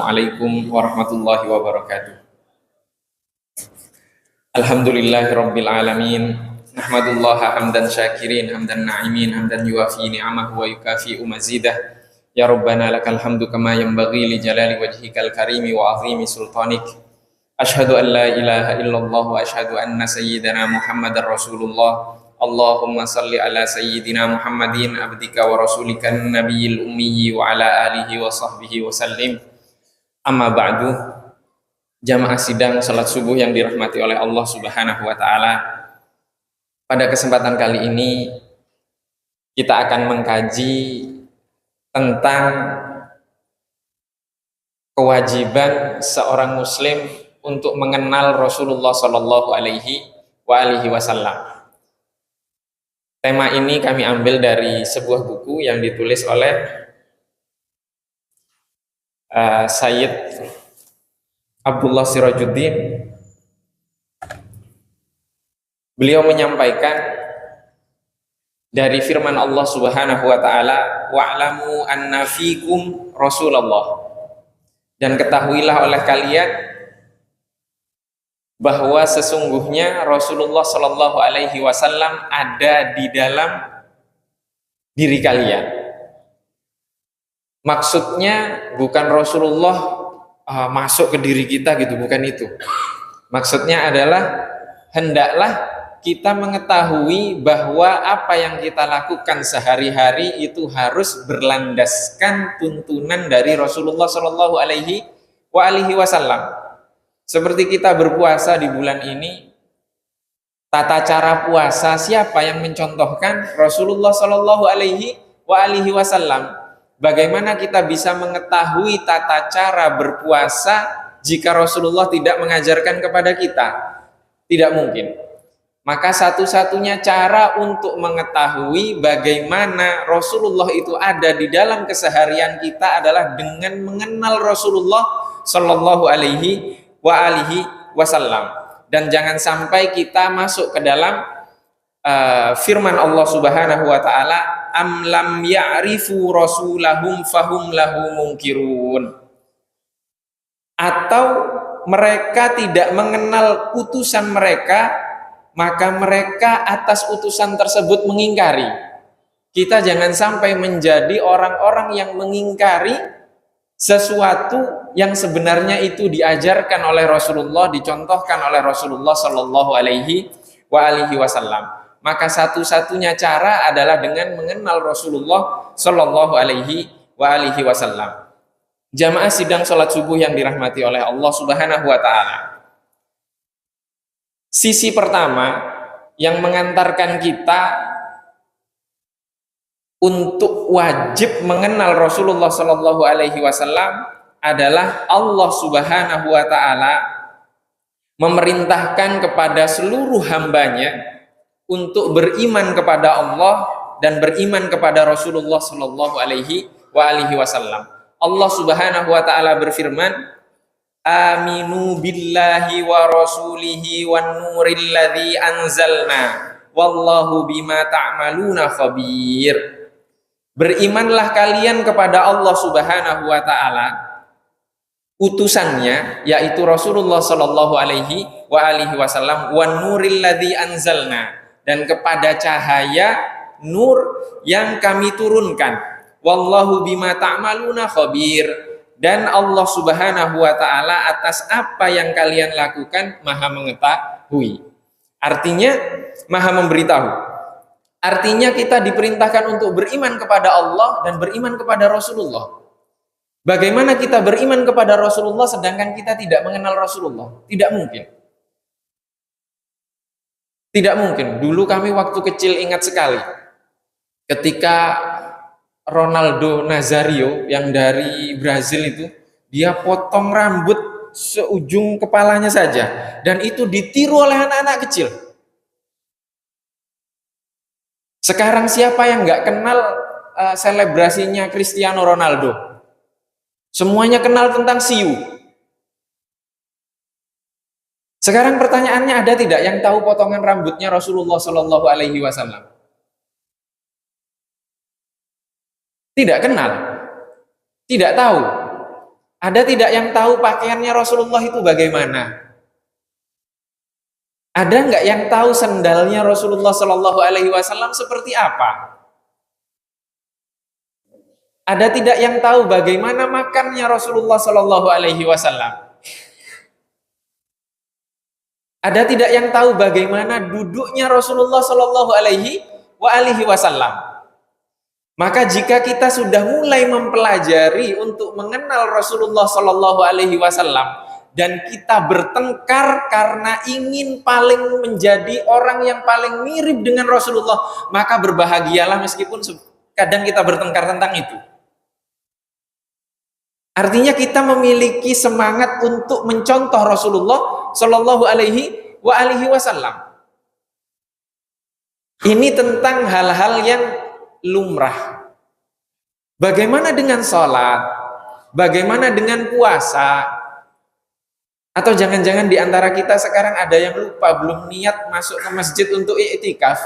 Assalamualaikum warahmatullahi wabarakatuh. Alhamdulillahirabbil alamin. Nahmadullaha hamdan syakirin, hamdan na'imin, hamdan yuwafi ni'amahu wa yukafi'u mazidah. Ya Rabbana lakal hamdu kama yanbaghi li jalali wajhikal karimi wa azimi sultanik. Ashhadu an la ilaha illallah wa ashhadu anna sayyidana Muhammadar Rasulullah. Allahumma salli ala sayyidina Muhammadin abdika wa rasulikan nabiyil ummi wa ala alihi wa sahbihi wa sallim. Amma ba'du. Jamaah sidang salat subuh yang dirahmati oleh Allah Subhanahu wa taala. Pada kesempatan kali ini kita akan mengkaji tentang kewajiban seorang muslim untuk mengenal Rasulullah Shallallahu alaihi wasallam. Tema ini kami ambil dari sebuah buku yang ditulis oleh Sayyid Abdullah Sirajuddin. Beliau menyampaikan dari firman Allah Subhanahu wa taala, wa'lamu anna fikum Rasulullah. Dan ketahuilah oleh kalian bahwa sesungguhnya Rasulullah Shallallahu alaihi wasallam ada di dalam diri kalian. Maksudnya bukan Rasulullah masuk ke diri kita gitu, bukan itu. Maksudnya adalah hendaklah kita mengetahui bahwa apa yang kita lakukan sehari-hari itu harus berlandaskan tuntunan dari Rasulullah Shallallahu alaihi wasallam. Seperti kita berpuasa di bulan ini, tata cara puasa siapa yang mencontohkan? Rasulullah Shallallahu alaihi wasallam. Bagaimana kita bisa mengetahui tata cara berpuasa jika Rasulullah tidak mengajarkan kepada kita? Tidak mungkin. Maka satu-satunya cara untuk mengetahui bagaimana Rasulullah itu ada di dalam keseharian kita adalah dengan mengenal Rasulullah Shallallahu alaihi wasallam. Dan jangan sampai kita masuk ke dalam firman Allah Subhanahu wa taala, am lam ya'rifu rasulahum fahum lahu munkirun. Atau mereka tidak mengenal utusan mereka, maka mereka atas utusan tersebut mengingkari. Kita jangan sampai menjadi orang-orang yang mengingkari sesuatu yang sebenarnya itu diajarkan oleh Rasulullah, dicontohkan oleh Rasulullah Shallallahu alaihi wasallam. Maka satu-satunya cara adalah dengan mengenal Rasulullah Shallallahu alaihi wasallam. Jamaah sidang salat subuh yang dirahmati oleh Allah Subhanahu wa taala. Sisi pertama yang mengantarkan kita untuk wajib mengenal Rasulullah Shallallahu alaihi wasallam adalah Allah Subhanahu wa taala memerintahkan kepada seluruh hambanya untuk beriman kepada Allah dan beriman kepada Rasulullah Shallallahu alaihi wasallam. Allah Subhanahu wa taala berfirman, aminu billahi wa rasulihi wan nuril ladzi anzalna wallahu bima ta'maluna khabir. Berimanlah kalian kepada Allah Subhanahu wa taala, utusannya yaitu Rasulullah Shallallahu alaihi wasallam, wan nuril ladzi anzalna, dan kepada cahaya nur yang kami turunkan, wallahu bima ta'maluna khabir, dan Allah Subhanahu wa taala atas apa yang kalian lakukan maha mengetahui. Artinya maha memberitahu. Artinya kita diperintahkan untuk beriman kepada Allah dan beriman kepada Rasulullah. Bagaimana kita beriman kepada Rasulullah sedangkan kita tidak mengenal Rasulullah? Tidak mungkin. Tidak mungkin. Dulu kami waktu kecil ingat sekali ketika Ronaldo Nazario yang dari Brazil itu, dia potong rambut seujung kepalanya saja, dan itu ditiru oleh anak-anak kecil. Sekarang siapa yang nggak kenal selebrasinya Cristiano Ronaldo? Semuanya kenal tentang siu. Sekarang pertanyaannya, ada tidak yang tahu potongan rambutnya Rasulullah Shallallahu alaihi wasallam? Tidak kenal, tidak tahu. Ada tidak yang tahu pakaiannya Rasulullah itu bagaimana? Ada nggak yang tahu sendalnya Rasulullah Shallallahu Alaihi Wasallam seperti apa? Ada tidak yang tahu bagaimana makannya Rasulullah Shallallahu Alaihi Wasallam? Ada tidak yang tahu bagaimana duduknya Rasulullah Shallallahu Alaihi Wasallam? Maka jika kita sudah mulai mempelajari untuk mengenal Rasulullah Shallallahu Alaihi Wasallam dan kita bertengkar karena ingin paling menjadi orang yang paling mirip dengan Rasulullah, maka berbahagialah meskipun kadang kita bertengkar tentang itu. Artinya kita memiliki semangat untuk mencontoh Rasulullah Shallallahu Alaihi Wasallam. Ini tentang hal-hal yang lumrah. Bagaimana dengan sholat? Bagaimana dengan puasa? Atau jangan-jangan di antara kita sekarang ada yang lupa, belum niat masuk ke masjid untuk i'tikaf?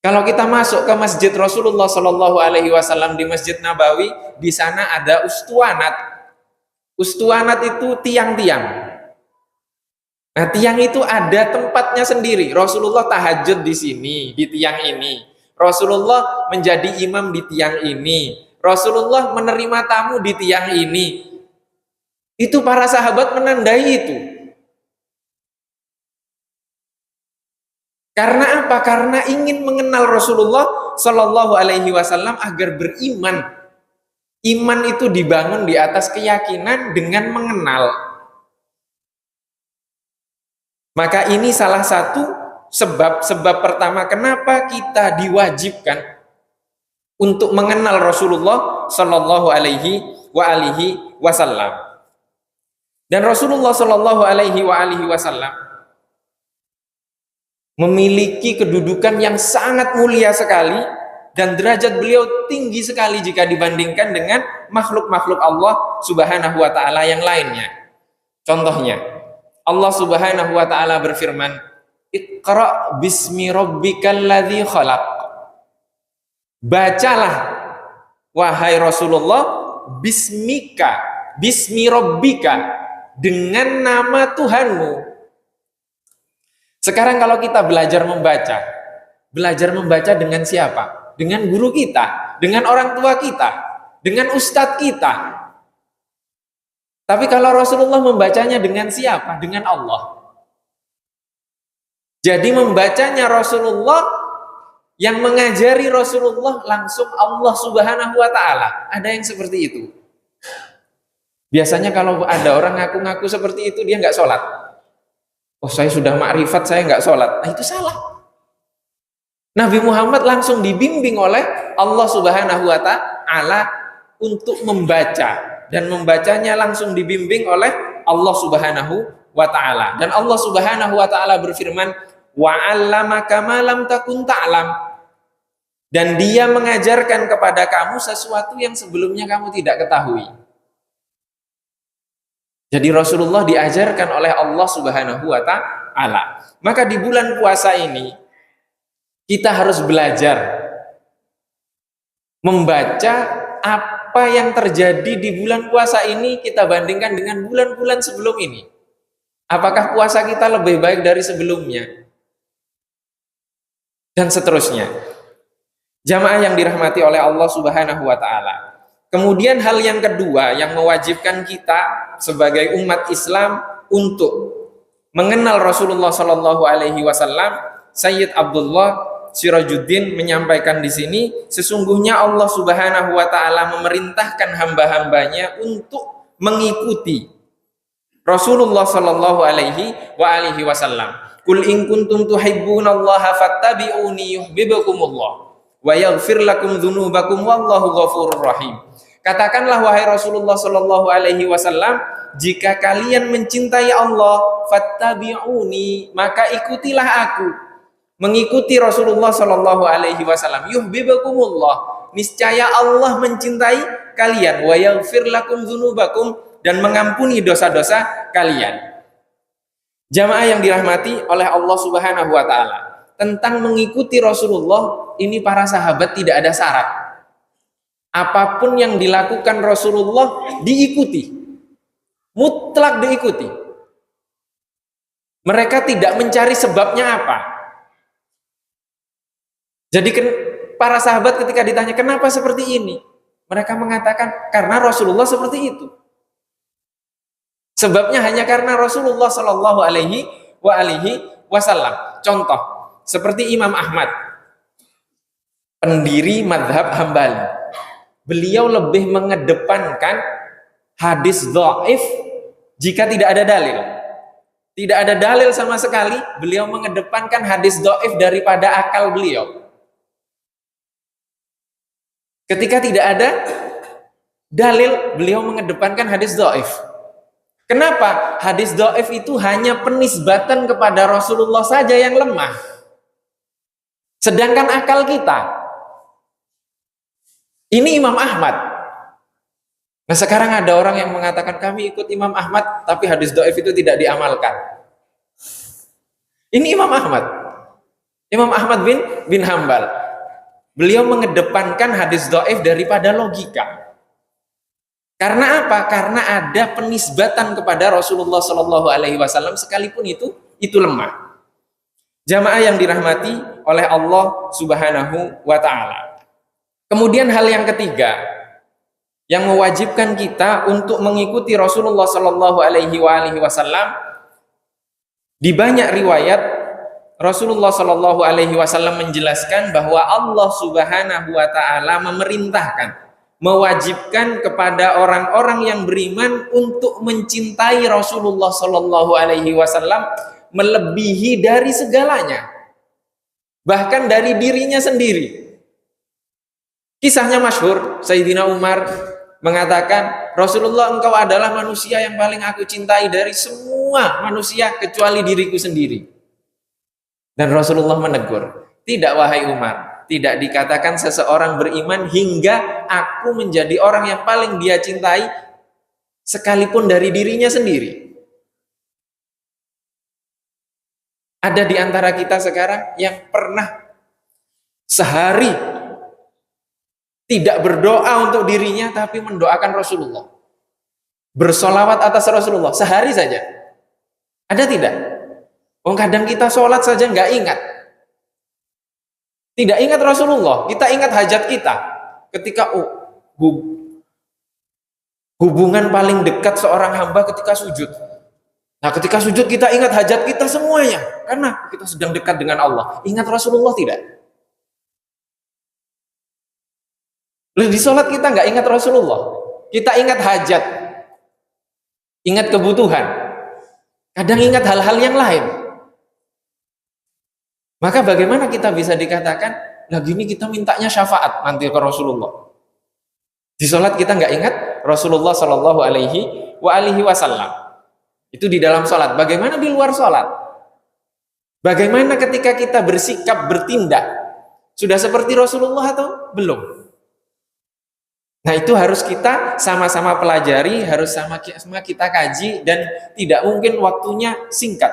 Kalau kita masuk ke masjid Rasulullah Shallallahu Alaihi Wasallam di Masjid Nabawi, di sana ada ustuanat. Ustuanat itu tiang-tiang. Nah, tiang itu ada tempatnya sendiri. Rasulullah tahajud di sini, di tiang ini. Rasulullah menjadi imam di tiang ini. Rasulullah menerima tamu di tiang ini. Itu para sahabat menandai itu. Karena apa? Karena ingin mengenal Rasulullah Shallallahu Alaihi Wasallam agar beriman. Iman itu dibangun di atas keyakinan dengan mengenal. Maka ini salah satu sebab pertama kenapa kita diwajibkan untuk mengenal Rasulullah Shallallahu Alaihi Wasallam. Dan Rasulullah Shallallahu Alaihi Wasallam memiliki kedudukan yang sangat mulia sekali dan derajat beliau tinggi sekali jika dibandingkan dengan makhluk-makhluk Allah Subhanahu wa taala yang lainnya. Contohnya, Allah Subhanahu wa taala berfirman, "Iqra bismi rabbikal ladzi khalaq." Bacalah wahai Rasulullah bismi rabbika, dengan nama Tuhanmu. Sekarang kalau kita belajar membaca dengan siapa? Dengan guru kita, dengan orang tua kita, dengan ustadz kita. Tapi kalau Rasulullah membacanya dengan siapa? Dengan Allah. Jadi membacanya Rasulullah, yang mengajari Rasulullah langsung Allah Subhanahu wa taala. Ada yang seperti itu. Biasanya kalau ada orang ngaku-ngaku seperti itu, dia nggak sholat. Oh, saya sudah makrifat, saya nggak sholat. Nah, itu salah. Nabi Muhammad langsung dibimbing oleh Allah Subhanahu wa taala untuk membaca, dan membacanya langsung dibimbing oleh Allah Subhanahu wa taala. Dan Allah Subhanahu wa taala berfirman, "Wa 'allamaka ma lam takun ta'lam." Dan dia mengajarkan kepada kamu sesuatu yang sebelumnya kamu tidak ketahui. Jadi Rasulullah diajarkan oleh Allah Subhanahu wa taala. Maka di bulan puasa ini kita harus belajar membaca apa yang terjadi di bulan puasa ini, kita bandingkan dengan bulan-bulan sebelum ini. Apakah puasa kita lebih baik dari sebelumnya? Dan seterusnya. Jamaah yang dirahmati oleh Allah Subhanahu wa taala. Kemudian hal yang kedua yang mewajibkan kita sebagai umat Islam untuk mengenal Rasulullah Shallallahu Alaihi Wasallam, Sayyid Abdullah Sirajuddin menyampaikan di sini, sesungguhnya Allah Subhanahu Wa Taala memerintahkan hamba-hambanya untuk mengikuti Rasulullah Shallallahu Alaihi Wasallam. Qul in kuntum tuhibbunallaha fattabi'uni yuhibbukumullah wa yaghfir lakum dzunubakum wallahu ghafurur rahim. Katakanlah wahai Rasulullah Shallallahu Alaihi Wasallam, jika kalian mencintai Allah, fattabi'uni, maka ikutilah aku. Mengikuti Rasulullah Shallallahu Alaihi Wasallam, yuhibbukumullah, niscaya Allah mencintai kalian, wa yaghfir lakum dzunubakum, dan mengampuni dosa-dosa kalian. Jamaah yang dirahmati oleh Allah Subhanahu wa taala, tentang mengikuti Rasulullah ini para sahabat tidak ada syarat. Apapun yang dilakukan Rasulullah diikuti, mutlak diikuti. Mereka tidak mencari sebabnya apa. Jadi para sahabat ketika ditanya kenapa seperti ini, mereka mengatakan karena Rasulullah seperti itu. Sebabnya hanya karena Rasulullah Shallallahu Alaihi Wasallam. Contoh seperti Imam Ahmad, pendiri madhab Hambali. Beliau lebih mengedepankan hadis dhaif jika tidak ada dalil. Tidak ada dalil sama sekali, beliau mengedepankan hadis dhaif daripada akal beliau. Ketika tidak ada dalil, beliau mengedepankan hadis dhaif. Kenapa? Hadis dhaif itu hanya penisbatan kepada Rasulullah saja yang lemah. Sedangkan akal kita, ini Imam Ahmad. Nah sekarang ada orang yang mengatakan kami ikut Imam Ahmad, tapi hadis dhaif itu tidak diamalkan. Ini Imam Ahmad. Imam Ahmad bin Hambal. Beliau mengedepankan hadis dhaif daripada logika. Karena apa? Karena ada penisbatan kepada Rasulullah Shallallahu Alaihi Wasallam sekalipun itu lemah. Jamaah yang dirahmati oleh Allah Subhanahu Wa Taala. Kemudian hal yang ketiga yang mewajibkan kita untuk mengikuti Rasulullah Shallallahu Alaihi Wasallam, di banyak riwayat Rasulullah Shallallahu Alaihi Wasallam menjelaskan bahwa Allah Subhanahu Wa Taala memerintahkan, mewajibkan kepada orang-orang yang beriman untuk mencintai Rasulullah Shallallahu Alaihi Wasallam melebihi dari segalanya, bahkan dari dirinya sendiri. Kisahnya masyhur, Sayyidina Umar mengatakan, Rasulullah engkau adalah manusia yang paling aku cintai dari semua manusia kecuali diriku sendiri. Dan Rasulullah menegur, tidak wahai Umar, tidak dikatakan seseorang beriman hingga aku menjadi orang yang paling dia cintai sekalipun dari dirinya sendiri. Ada di antara kita sekarang yang pernah sehari tidak berdoa untuk dirinya, tapi mendoakan Rasulullah. Bersolawat atas Rasulullah, sehari saja. Ada tidak? Oh, kadang kita sholat saja nggak ingat. Tidak ingat Rasulullah, kita ingat hajat kita. Ketika hubungan paling dekat seorang hamba ketika sujud. Nah, ketika sujud kita ingat hajat kita semuanya. Karena kita sedang dekat dengan Allah. Ingat Rasulullah tidak? Di sholat kita nggak ingat Rasulullah, kita ingat hajat, ingat kebutuhan, kadang ingat hal-hal yang lain. Maka bagaimana kita bisa dikatakan lagi ini kita mintanya syafaat nanti ke Rasulullah? Di sholat kita nggak ingat Rasulullah Shallallahu Alaihi Wasallam. Itu di dalam sholat. Bagaimana di luar sholat? Bagaimana ketika kita bersikap, bertindak? Sudah seperti Rasulullah atau belum? Nah itu harus kita sama-sama pelajari, harus sama kita kaji, dan tidak mungkin waktunya singkat.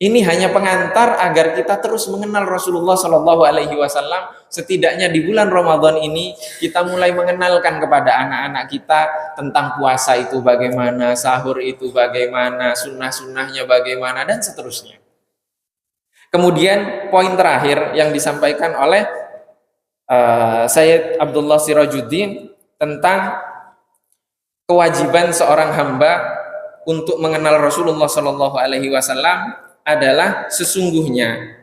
Ini hanya pengantar agar kita terus mengenal Rasulullah Shallallahu Alaihi Wasallam. Setidaknya di bulan Ramadan ini kita mulai mengenalkan kepada anak-anak kita tentang puasa itu bagaimana, sahur itu bagaimana, sunnah-sunnahnya bagaimana, dan seterusnya. Kemudian poin terakhir yang disampaikan oleh Sayyid Abdullah Sirajuddin tentang kewajiban seorang hamba untuk mengenal Rasulullah Shallallahu Alaihi Wasallam adalah sesungguhnya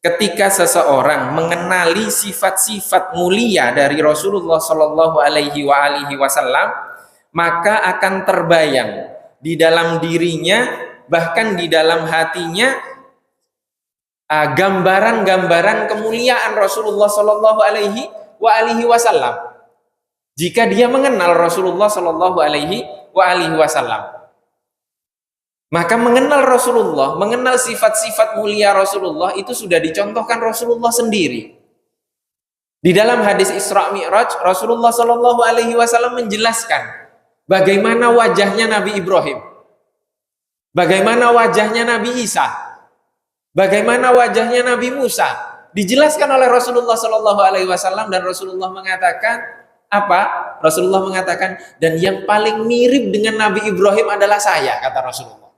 ketika seseorang mengenali sifat-sifat mulia dari Rasulullah Shallallahu Alaihi Wasallam, maka akan terbayang di dalam dirinya, bahkan di dalam hatinya, gambaran-gambaran kemuliaan Rasulullah Shallallahu Alaihi Wasallam. Jika dia mengenal Rasulullah Shallallahu Alaihi Wasallam, maka mengenal Rasulullah, mengenal sifat-sifat mulia Rasulullah itu sudah dicontohkan Rasulullah sendiri. Di dalam hadis Isra Mi'raj, Rasulullah Shallallahu Alaihi Wasallam menjelaskan bagaimana wajahnya Nabi Ibrahim, bagaimana wajahnya Nabi Isa, bagaimana wajahnya Nabi Musa. Dijelaskan oleh Rasulullah Shallallahu Alaihi Wasallam, dan Rasulullah mengatakan Apa? Rasulullah mengatakan, dan yang paling mirip dengan Nabi Ibrahim adalah saya, kata Rasulullah.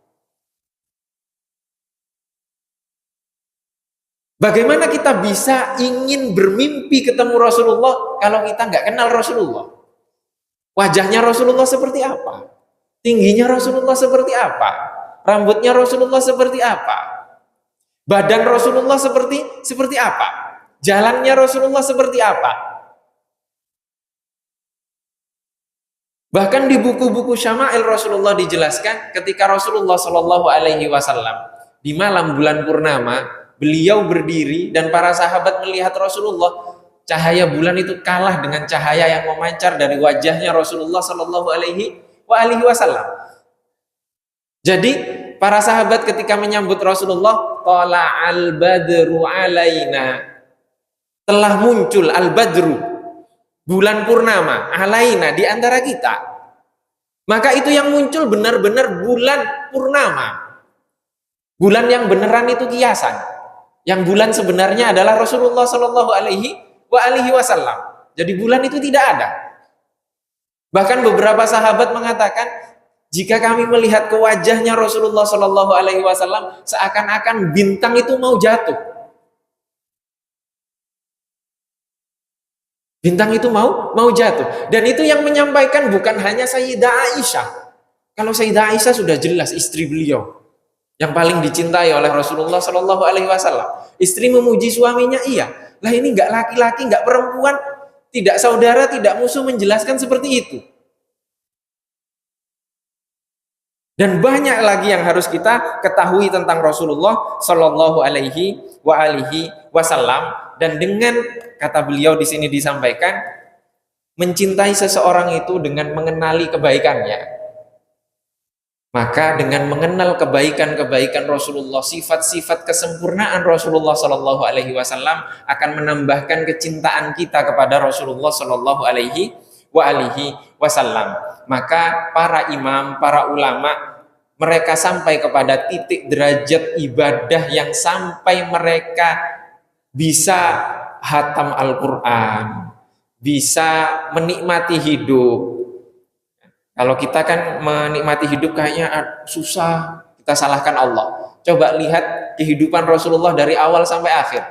Bagaimana kita bisa ingin bermimpi ketemu Rasulullah kalau kita nggak kenal Rasulullah? Wajahnya Rasulullah seperti apa? Tingginya Rasulullah seperti apa? Rambutnya Rasulullah seperti apa? Badan Rasulullah seperti apa? Jalannya Rasulullah seperti apa? Bahkan di buku-buku Syama'il Rasulullah dijelaskan ketika Rasulullah Shallallahu Alaihi Wasallam di malam bulan purnama, beliau berdiri dan para sahabat melihat Rasulullah, cahaya bulan itu kalah dengan cahaya yang memancar dari wajahnya Rasulullah Shallallahu Alaihi Wasallam. Jadi para sahabat ketika menyambut Rasulullah, tala al badru alaina, telah muncul al badru, bulan purnama, alaina, di antara kita. Maka itu yang muncul benar-benar bulan purnama, bulan yang beneran itu kiasan. Yang bulan sebenarnya adalah Rasulullah Shallallahu Alaihi Wasallam. Jadi bulan itu tidak ada. Bahkan beberapa sahabat mengatakan, jika kami melihat ke wajahnya Rasulullah Shallallahu Alaihi Wasallam, seakan-akan bintang itu mau jatuh. Bintang itu mau jatuh. Dan itu yang menyampaikan bukan hanya Sayyidah Aisyah. Kalau Sayyidah Aisyah sudah jelas istri beliau yang paling dicintai oleh Rasulullah Shallallahu Alaihi Wasallam. Istri memuji suaminya, iya. Lah ini nggak laki-laki, nggak perempuan, tidak saudara, tidak musuh menjelaskan seperti itu. Dan banyak lagi yang harus kita ketahui tentang Rasulullah Shallallahu Alaihi Wasallam. Dan dengan kata beliau di sini disampaikan, mencintai seseorang itu dengan mengenali kebaikannya. Maka dengan mengenal kebaikan-kebaikan Rasulullah, sifat-sifat kesempurnaan Rasulullah Shallallahu Alaihi Wasallam akan menambahkan kecintaan kita kepada Rasulullah Shallallahu Alaihi Wasallam. Maka para imam, para ulama, mereka sampai kepada titik derajat ibadah yang sampai mereka bisa hatam Al-Quran, bisa menikmati hidup. Kalau kita kan menikmati hidup kayaknya susah, kita salahkan Allah. Coba lihat kehidupan Rasulullah dari awal sampai akhir.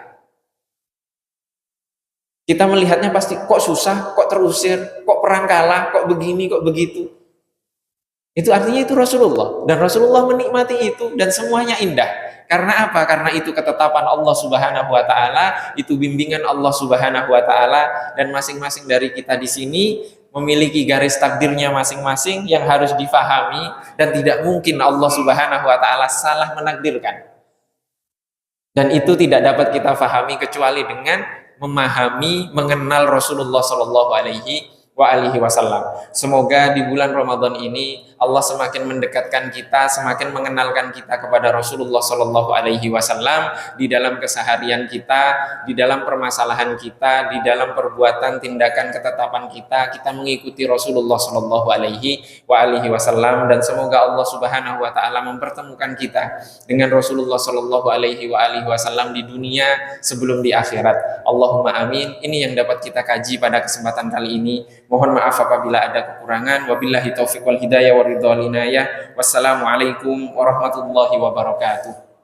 Kita melihatnya pasti kok susah, kok terusir, kok perang kalah, kok begini, kok begitu. Itu artinya itu Rasulullah. Dan Rasulullah menikmati itu dan semuanya indah. Karena apa? Karena itu ketetapan Allah Subhanahu wa taala, itu bimbingan Allah Subhanahu wa taala, dan masing-masing dari kita di sini memiliki garis takdirnya masing-masing yang harus difahami, dan tidak mungkin Allah Subhanahu wa taala salah menakdirkan. Dan itu tidak dapat kita fahami kecuali dengan memahami, mengenal Rasulullah Shallallahu Alaihi Wasallam. Semoga di bulan Ramadan ini Allah semakin mendekatkan kita, semakin mengenalkan kita kepada Rasulullah Shallallahu Alaihi Wasallam di dalam keseharian kita, di dalam permasalahan kita, di dalam perbuatan, tindakan, ketetapan kita mengikuti Rasulullah Shallallahu Alaihi Wasallam. Dan semoga Allah Subhanahu Wa Taala mempertemukan kita dengan Rasulullah Shallallahu Alaihi Wasallam di dunia sebelum di akhirat. Allahumma amin. Ini yang dapat kita kaji pada kesempatan kali ini. Mohon maaf apabila ada kekurangan. Wabillahi taufiq wal hidayah wa ridha wal inayah. Wassalamualaikum warahmatullahi wabarakatuh.